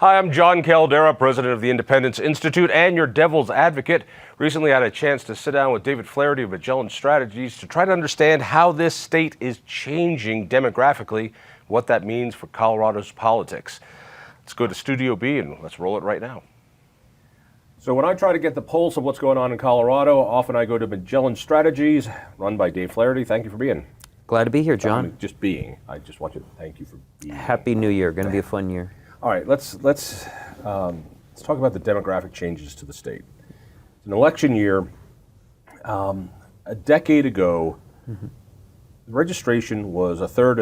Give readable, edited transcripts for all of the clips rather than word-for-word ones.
Hi, I'm John Caldera, president of the Independence Institute and your devil's advocate. Recently, I had a chance to sit down with David Flaherty of Magellan Strategies to try to understand how this state is changing demographically, what that means for Colorado's politics. Let's go to Studio B and let's roll it right now. So when I try to get the pulse of what's going on in Colorado, often I go to Magellan Strategies, run by Dave Flaherty. Thank you for being. Glad to be here, John. Just being. I just want you to thank you for being. Happy New Year. Going to be a fun year. All right, let's talk about the demographic changes to the state. It's an election year. A decade ago, registration was a third.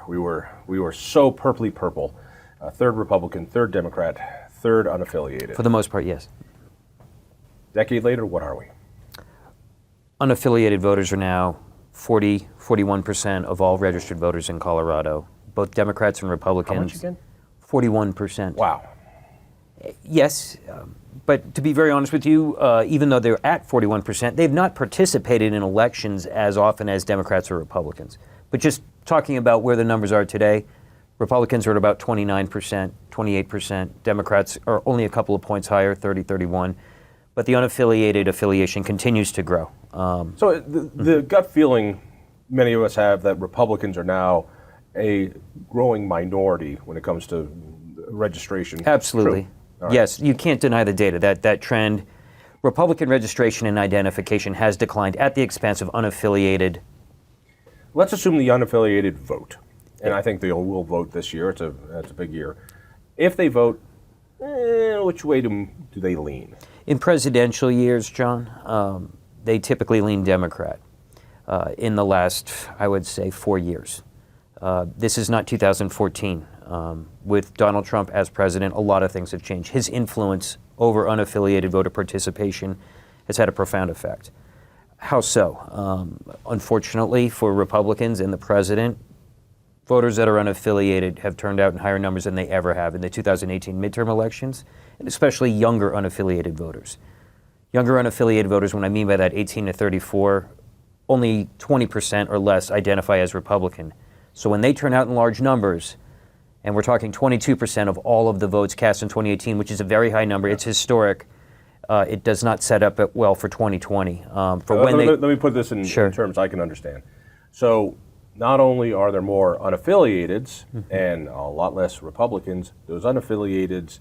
We were so purpley purple. A third Republican, third Democrat, third unaffiliated. For the most part, yes. Decade later, what are we? Unaffiliated voters are now 41% of all registered voters in Colorado. Both Democrats and Republicans. How much again? 41%. Wow. Yes, but to be very honest with you, even though they're at 41%, they've not participated in elections as often as Democrats or Republicans. But just talking about where the numbers are today, Republicans are at about 29%, 28%. Democrats are only a couple of points higher, 30, 31. But the unaffiliated affiliation continues to grow. So the gut feeling many of us have that Republicans are now a growing minority when it comes to registration. Absolutely. Right. Yes, you can't deny the data. That trend, Republican registration and identification has declined at the expense of unaffiliated. Let's assume the unaffiliated vote. And I think they will vote this year. It's a big year. If they vote, which way do they lean? In presidential years, John, they typically lean Democrat. In the last, I would say, 4 years. This is not 2014. With Donald Trump as president, a lot of things have changed. His influence over unaffiliated voter participation has had a profound effect. How so? Unfortunately for Republicans and the president, voters that are unaffiliated have turned out in higher numbers than they ever have in the 2018 midterm elections, and especially younger unaffiliated voters. Younger unaffiliated voters, when I mean by that 18 to 34, only 20% or less identify as Republican. So when they turn out in large numbers, and we're talking 22% of all of the votes cast in 2018, which is a very high number, it's historic, it does not set up well for 2020. Let me put this in terms I can understand. So not only are there more unaffiliateds and a lot less Republicans, those unaffiliateds,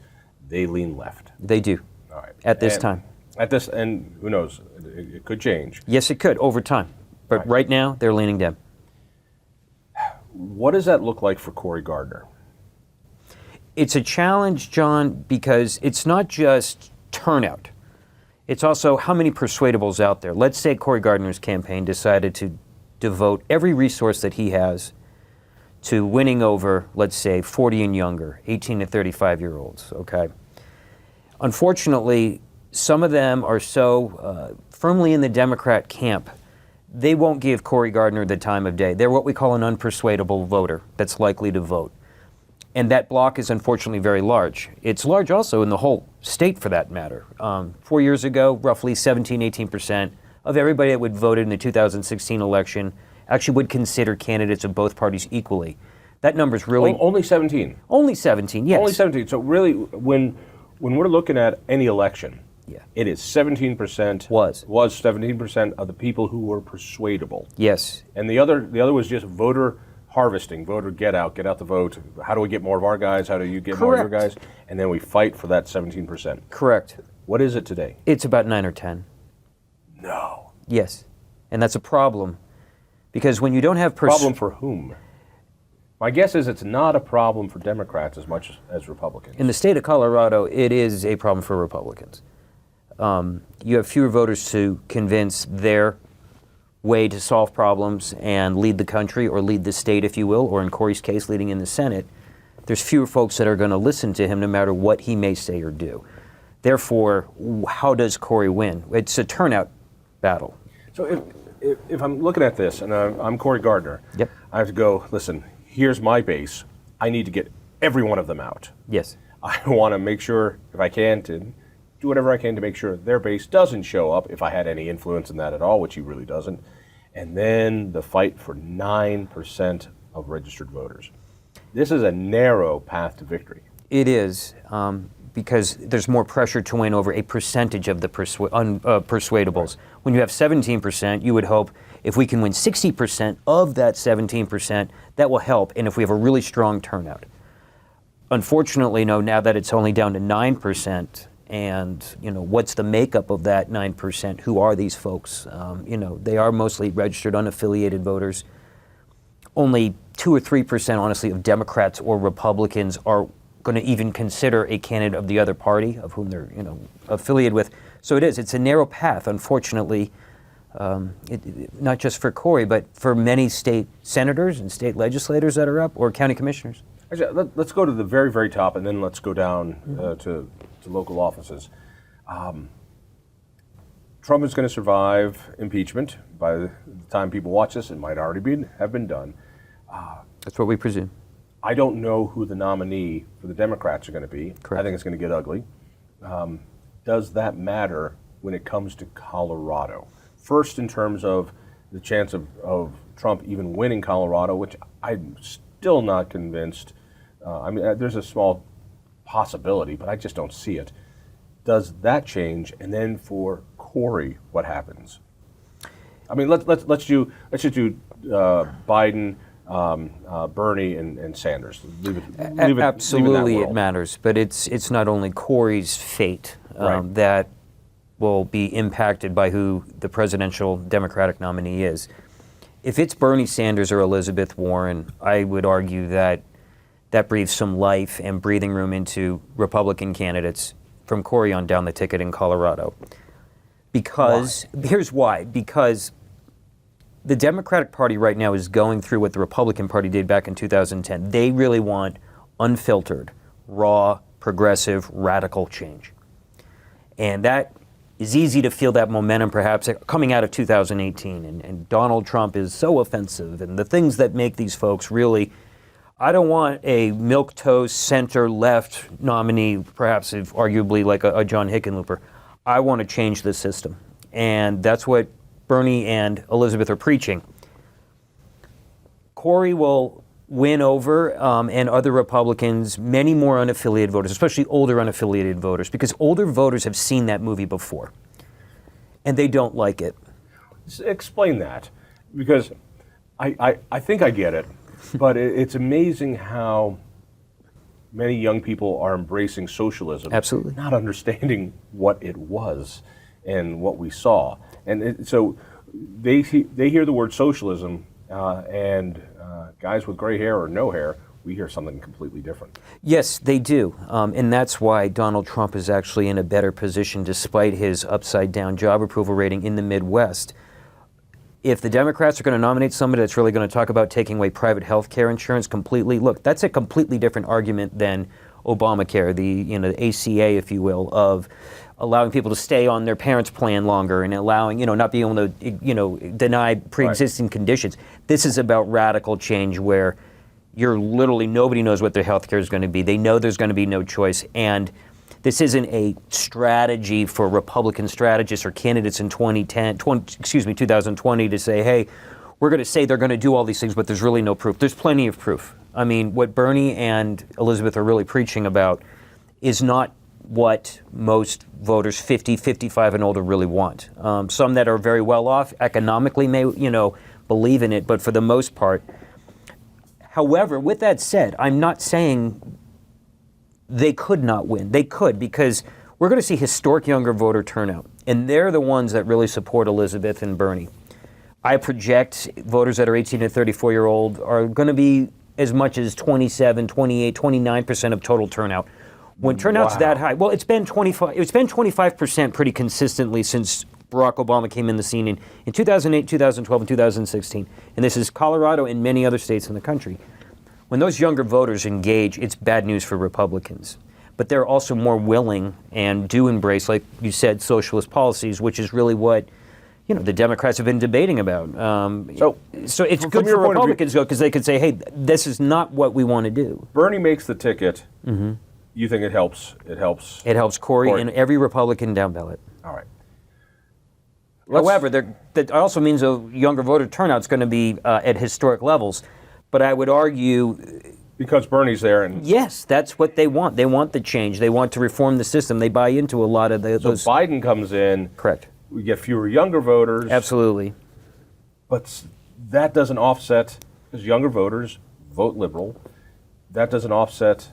they lean left. They do. All right. At this time. And who knows, it could change. Yes, it could over time. But right now, they're leaning Dem. What does that look like for Cory Gardner? It's a challenge, John, because it's not just turnout. It's also how many persuadables out there. Let's say Cory Gardner's campaign decided to devote every resource that he has to winning over, let's say, 40 and younger, 18 to 35-year-olds, okay? Unfortunately, some of them are so firmly in the Democrat camp, they won't give Cory Gardner the time of day. They're what we call an unpersuadable voter that's likely to vote. And that block is unfortunately very large. It's large also in the whole state for that matter. 4 years ago, roughly 17, 18% of everybody that would vote in the 2016 election actually would consider candidates of both parties equally. That number's really... Only 17? Only 17, yes. Only 17. So really, when we're looking at any election, it is 17%. Was 17% of the people who were persuadable. Yes. And the other was just voter harvesting, voter get out the vote. How do we get more of our guys? How do you get more of your guys? And then we fight for that 17%. Correct. What is it today? It's about 9 or 10. No. Yes. And that's a problem. Because when you don't have... Problem for whom? My guess is it's not a problem for Democrats as much as Republicans. In the state of Colorado, it is a problem for Republicans. You have fewer voters to convince their way to solve problems and lead the country, or lead the state, if you will, or in Cory's case, leading in the Senate. There's fewer folks that are going to listen to him no matter what he may say or do. Therefore, how does Cory win? It's a turnout battle. So if I'm looking at this, and I'm Cory Gardner, yep. I have to go, listen, here's my base. I need to get every one of them out. Yes. I want to make sure, if I can, to do whatever I can to make sure their base doesn't show up, if I had any influence in that at all, which he really doesn't. And then the fight for 9% of registered voters. This is a narrow path to victory. It is, because there's more pressure to win over a percentage of the persuadables. Right. When you have 17%, you would hope if we can win 60% of that 17%, that will help, and if we have a really strong turnout. Unfortunately, no, now that it's only down to 9%, and what's the makeup of that 9%? Who are these folks? They are mostly registered unaffiliated voters. Only 2 or 3%, honestly, of Democrats or Republicans are going to even consider a candidate of the other party of whom they're affiliated with. So it's a narrow path, unfortunately, not just for Corey, but for many state senators and state legislators that are up, or county commissioners. Actually, let's go to the very, very top, and then let's go down to local offices. Trump is going to survive impeachment. By the time people watch this, it might already have been done. That's what we presume. I don't know who the nominee for the Democrats are going to be. Correct. I think it's going to get ugly. Does that matter when it comes to Colorado? First, in terms of the chance of Trump even winning Colorado, which I'm still not convinced. There's a small possibility, but I just don't see it. Does that change? And then for Corey, what happens? Let's just do Biden, Bernie, and Sanders. Absolutely, it matters. But it's not only Corey's fate right. that will be impacted by who the presidential Democratic nominee is. If it's Bernie Sanders or Elizabeth Warren, I would argue that breathes some life and breathing room into Republican candidates from Corey on down the ticket in Colorado. Because, here's why. Because the Democratic Party right now is going through what the Republican Party did back in 2010. They really want unfiltered, raw, progressive, radical change. And that is easy to feel that momentum perhaps coming out of 2018. And Donald Trump is so offensive, and the things that make these folks really, I don't want a milquetoast center-left nominee, perhaps arguably like a John Hickenlooper. I want to change the system. And that's what Bernie and Elizabeth are preaching. Corey will win over, and other Republicans, many more unaffiliated voters, especially older unaffiliated voters, because older voters have seen that movie before, and they don't like it. Explain that, because I think I get it, but it's amazing how many young people are embracing socialism, absolutely, not understanding what it was and what we saw. And so they hear the word socialism, and guys with gray hair or no hair, we hear something completely different. Yes, they do. And that's why Donald Trump is actually in a better position despite his upside-down job approval rating in the Midwest. If the Democrats are going to nominate somebody that's really going to talk about taking away private health care insurance completely, look, that's a completely different argument than Obamacare, the ACA, if you will, of allowing people to stay on their parents' plan longer and allowing, not being able to, deny pre-existing right. conditions. This is about radical change where you're literally, nobody knows what their health care is going to be. They know there's going to be no choice. And this isn't a strategy for Republican strategists or candidates in 2020 to say, hey, we're going to say they're going to do all these things, but there's really no proof. There's plenty of proof. What Bernie and Elizabeth are really preaching about is not what most voters 50, 55 and older really want. Some that are very well off economically may, believe in it, but for the most part. However, with that said, I'm not saying they could not win. They could, because we're going to see historic younger voter turnout, and they're the ones that really support Elizabeth and Bernie. I project voters that are 18 to 34-year-old are going to be as much as 27, 28, 29% of total turnout. When turnout's that high, well, it's been 25% pretty consistently since Barack Obama came in the scene in 2008, 2012, and 2016. And this is Colorado and many other states in the country. When those younger voters engage, it's bad news for Republicans. But they're also more willing and do embrace, like you said, socialist policies, which is really what the Democrats have been debating about. So it's good for Republicans, though, because they could say, hey, this is not what we want to do. Bernie makes the ticket. Mm-hmm. You think it helps? It helps. It helps Corey and every Republican down ballot. All right. However, that also means a younger voter turnout is going to be at historic levels. But I would argue Because Bernie's there, and Yes, that's what they want. They want the change. They want to reform the system. They buy into a lot of those. so Biden comes in. Correct. We get fewer younger voters. Absolutely. But that doesn't offset, because younger voters vote liberal. That doesn't offset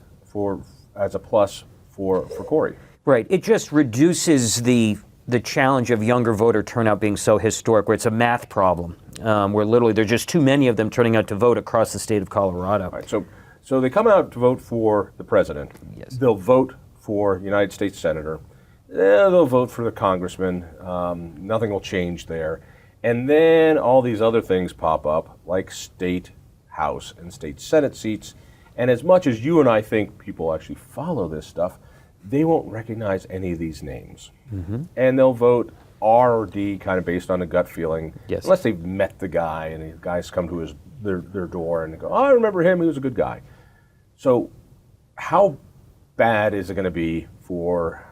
as a plus for Corey. Right. It just reduces the challenge of younger voter turnout being so historic, where it's a math problem, where literally there's just too many of them turning out to vote across the state of Colorado. Right. So they come out to vote for the president. Yes. They'll vote for United States senator. They'll vote for the congressman. Nothing will change there. And then all these other things pop up, like state House and state Senate seats. And as much as you and I think people actually follow this stuff, they won't recognize any of these names. Mm-hmm. And they'll vote R or D kind of based on a gut feeling, Yes. unless they've met the guy and the guys come to their door and they go, oh, I remember him, he was a good guy. So how bad is it going to be for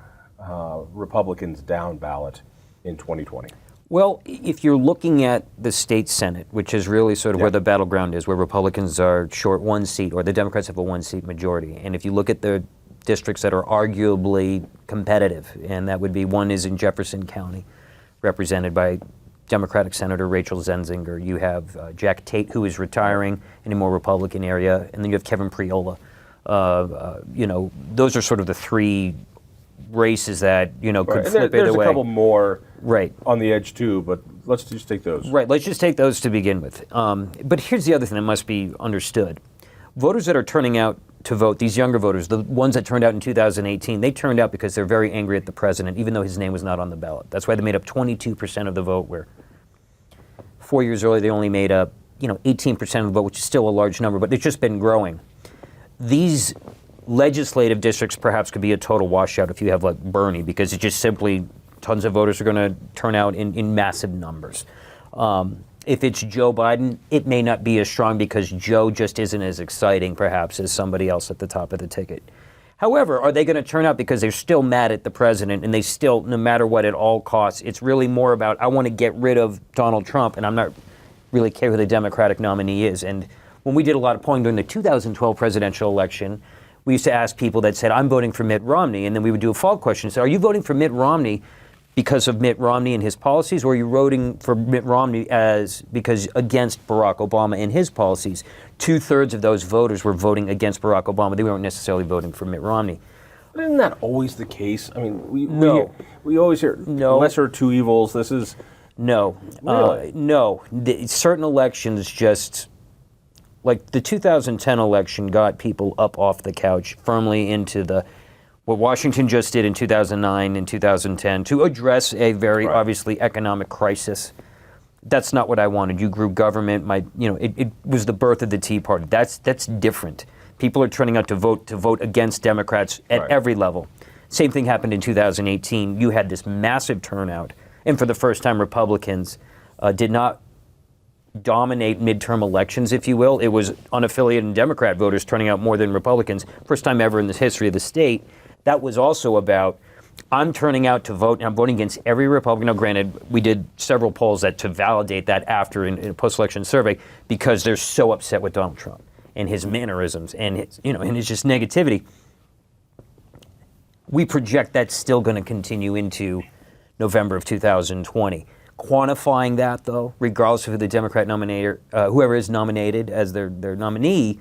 Republicans down ballot in 2020? Well, if you're looking at the state Senate, which is really sort of where the battleground is, where Republicans are short one seat, or the Democrats have a one-seat majority, and if you look at the districts that are arguably competitive, and that would be, one is in Jefferson County, represented by Democratic Senator Rachel Zenzinger. You have Jack Tate, who is retiring in a more Republican area, and then you have Kevin Priola. Those are sort of the three races that, could flip There's either way. a couple more Right. on the edge too, but let's just take those. Right, let's just take those to begin with. But here's the other thing that must be understood. Voters that are turning out to vote, these younger voters, the ones that turned out in 2018, they turned out because they're very angry at the president, even though his name was not on the ballot. That's why they made up 22% of the vote, where 4 years earlier they only made up 18% of the vote, which is still a large number, but it's just been growing. These legislative districts perhaps could be a total washout if you have like Bernie, because it just simply, tons of voters are going to turn out in massive numbers. If it's Joe Biden, it may not be as strong because Joe just isn't as exciting, perhaps, as somebody else at the top of the ticket. However, are they going to turn out because they're still mad at the president and they still, no matter what, at all costs? It's really more about, I want to get rid of Donald Trump, and I'm not really care who the Democratic nominee is. And when we did a lot of polling during the 2012 presidential election, we used to ask people that said, I'm voting for Mitt Romney, and then we would do a follow-up question. So are you voting for Mitt Romney because of Mitt Romney and his policies, or are you voting for Mitt Romney because against Barack Obama and his policies? 2/3 of those voters were voting against Barack Obama. They weren't necessarily voting for Mitt Romney. But isn't that always the case? I mean, we always hear, No. lesser of two evils. This is... No. Really? No. Certain elections just... Like the 2010 election got people up off the couch firmly into what Washington just did in 2009 and 2010 to address a very obviously economic crisis. That's not what I wanted. You grew government. It was the birth of the Tea Party. That's different. People are turning out to vote against Democrats at every level. Same thing happened in 2018. You had this massive turnout, and for the first time, Republicans did not dominate midterm elections, if you will. It was unaffiliated Democrat voters turning out more than Republicans. First time ever in the history of the state. That was also about, I'm turning out to vote, and I'm voting against every Republican. Now, granted, we did several polls to validate that after in a post-election survey, because they're so upset with Donald Trump and his mannerisms and his just negativity. We project that's still going to continue into November of 2020. Quantifying that, though, regardless of who the Democrat nominator, whoever is nominated as their nominee,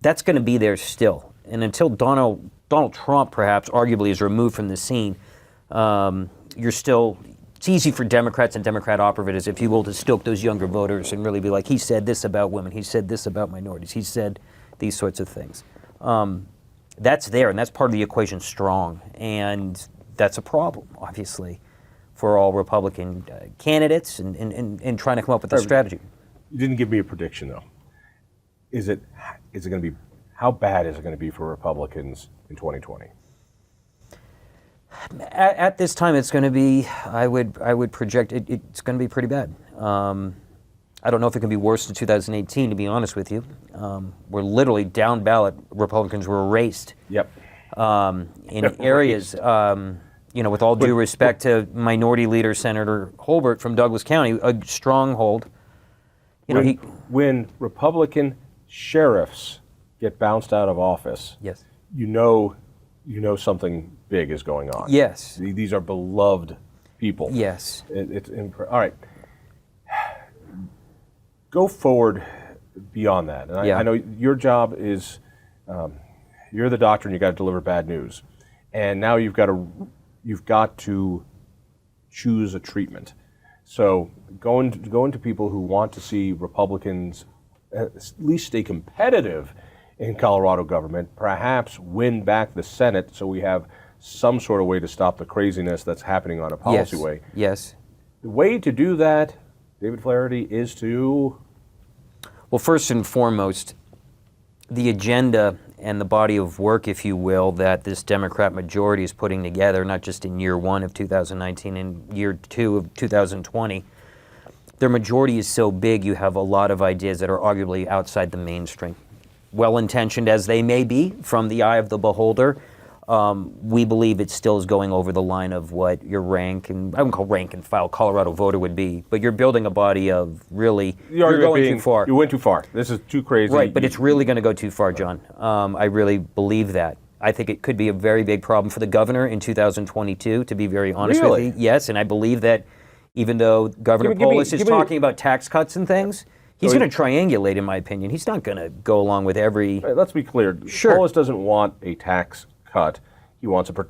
that's going to be there still. And until Donald Trump, perhaps, arguably, is removed from the scene, it's easy for Democrats and Democrat operatives, if you will, to stoke those younger voters and really be like, he said this about women, he said this about minorities, he said these sorts of things. That's there, and that's part of the equation strong. And that's a problem, obviously, for all Republican candidates and trying to come up with a strategy. You didn't give me a prediction, though. Is it going to be, how bad is it going to be for Republicans in 2020? At this time, it's going to be, I would project it's going to be pretty bad. I don't know if it can be worse than 2018, to be honest with you. We're literally down ballot. Republicans were erased. Yep. In areas, with all due respect to Minority Leader Senator Holbert from Douglas County, a stronghold. When Republican sheriffs get bounced out of office, Yes. you know something big is going on. Yes. These are beloved people. Yes. All right. Go forward beyond that. And Yeah. I know your job is, you're the doctor and you got to deliver bad news. And now you've got to choose a treatment. So going to people who want to see Republicans at least stay competitive in Colorado government, perhaps win back the Senate so we have some sort of way to stop the craziness that's happening on a policy way. Yes. The way to do that, David Flaherty, is to... Well, first and foremost, the agenda and the body of work, if you will, that this Democrat majority is putting together, not just in year one of 2019 and year two of 2020, their majority is so big you have a lot of ideas that are arguably outside the mainstream. Well-intentioned as they may be from the eye of the beholder, we believe it still is going over the line of what your rank, and I wouldn't call rank and file Colorado voter would be, but you're building a body of really, you're going too far. You went too far. This is too crazy. Right, but it's really going to go too far, John. I really believe that. I think it could be a very big problem for the governor in 2022, to be very honest with you. Yes, and I believe that even though Governor Polis is talking about tax cuts and things, he's going to triangulate, in my opinion. He's not going to go along with every... Right, let's be clear. Sure. Polis doesn't want a tax cut. He wants a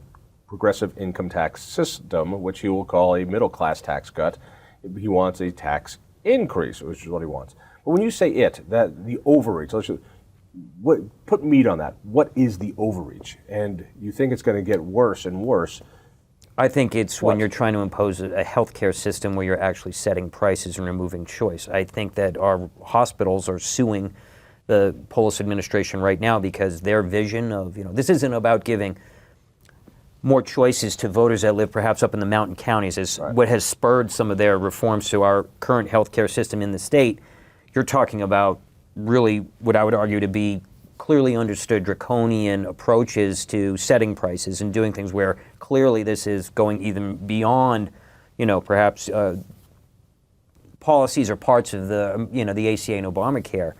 progressive income tax system, which he will call a middle-class tax cut. He wants a tax increase, which is what he wants. But when you say the overreach, put meat on that. What is the overreach? And you think it's going to get worse and worse. I think it's when you're trying to impose a healthcare system where you're actually setting prices and removing choice. I think that our hospitals are suing the Polis administration right now because their vision of, this isn't about giving more choices to voters that live perhaps up in the mountain counties is what has spurred some of their reforms to our current healthcare system in the state. You're talking about really what I would argue to be clearly understood draconian approaches to setting prices and doing things where clearly this is going even beyond, perhaps policies or parts of the, the ACA and Obamacare.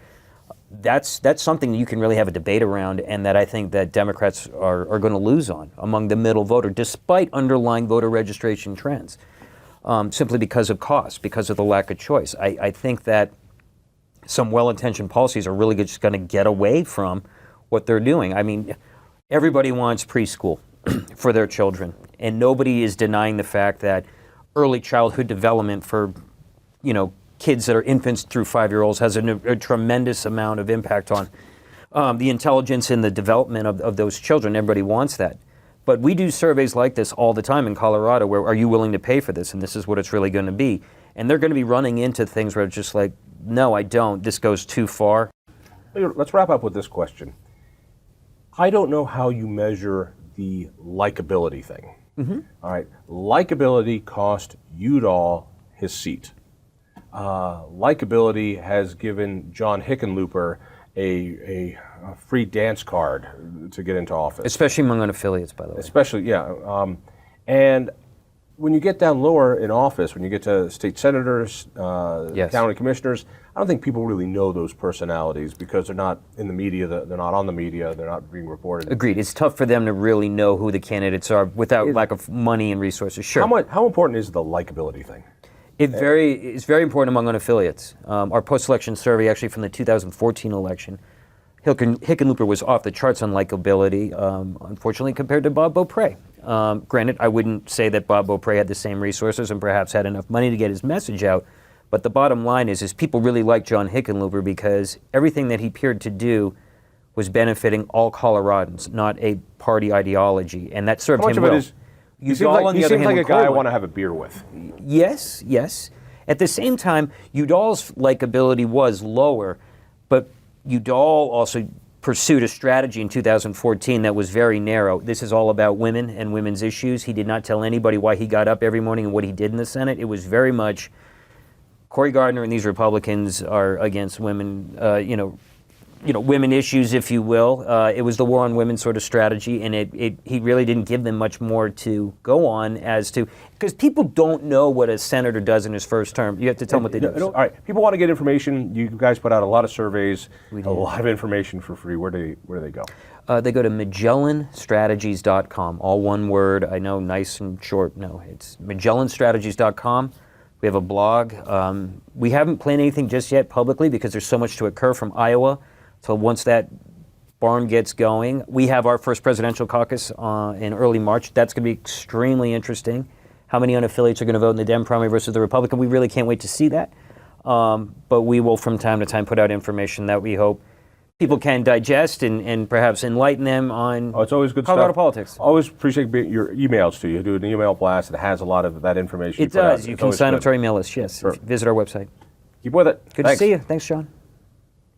That's something that you can really have a debate around, and that I think that Democrats are going to lose on among the middle voter, despite underlying voter registration trends, simply because of cost, because of the lack of choice. I think that some well-intentioned policies are really just going to get away from what they're doing. I mean, everybody wants preschool for their children, and nobody is denying the fact that early childhood development for, kids that are infants through 5-year-olds has a tremendous amount of impact on the intelligence and the development of those children. Everybody wants that. But we do surveys like this all the time in Colorado where, are you willing to pay for this? And this is what it's really going to be. And they're going to be running into things where it's just like, no, I don't. This goes too far. Let's wrap up with this question. I don't know how you measure the likability thing. Mm-hmm. All right. Likability cost Udall his seat. Likability has given John Hickenlooper a free dance card to get into office. Especially among unaffiliates, by the way. Especially, yeah. And when you get down lower in office, when you get to state senators, county commissioners, I don't think people really know those personalities because they're not in the media, they're not on the media, they're not being reported. Agreed. It's tough for them to really know who the candidates are without lack of money and resources. Sure. How important is the likability thing? It's very important among unaffiliates. Our post-election survey, actually from the 2014 election, Hickenlooper was off the charts on likability, unfortunately, compared to Bob Beaupre. Granted, I wouldn't say that Bob Beaupre had the same resources and perhaps had enough money to get his message out, but the bottom line is people really like John Hickenlooper because everything that he appeared to do was benefiting all Coloradans, not a party ideology, and that served him well. He seems like a guy I want to have a beer with. Yes. At the same time, Udall's likability was lower, but Udall also pursued a strategy in 2014 that was very narrow. This is all about women and women's issues. He did not tell anybody why he got up every morning and what he did in the Senate. It was very much Cory Gardner and these Republicans are against women, women issues, if you will. It was the war on women sort of strategy, and he really didn't give them much more to go on as to, because people don't know what a senator does in his first term. You have to tell them what they do. All right, people want to get information. You guys put out a lot of surveys, a lot of information for free. Where do they go? They go to MagellanStrategies.com, all one word. I know, nice and short. No, it's MagellanStrategies.com. We have a blog. We haven't planned anything just yet publicly because there's so much to occur from Iowa. So once that barn gets going, we have our first presidential caucus in early March. That's going to be extremely interesting. How many unaffiliates are going to vote in the Dem primary versus the Republican? We really can't wait to see that. But we will from time to time put out information that we hope people can digest and perhaps enlighten them on it's always good Colorado stuff. politics. Always appreciate your emails to you. Do an email blast. It has a lot of that information. It does. You can sign up to our email list, yes. Sure. Visit our website. Keep with it. Good to see you. Thanks, John.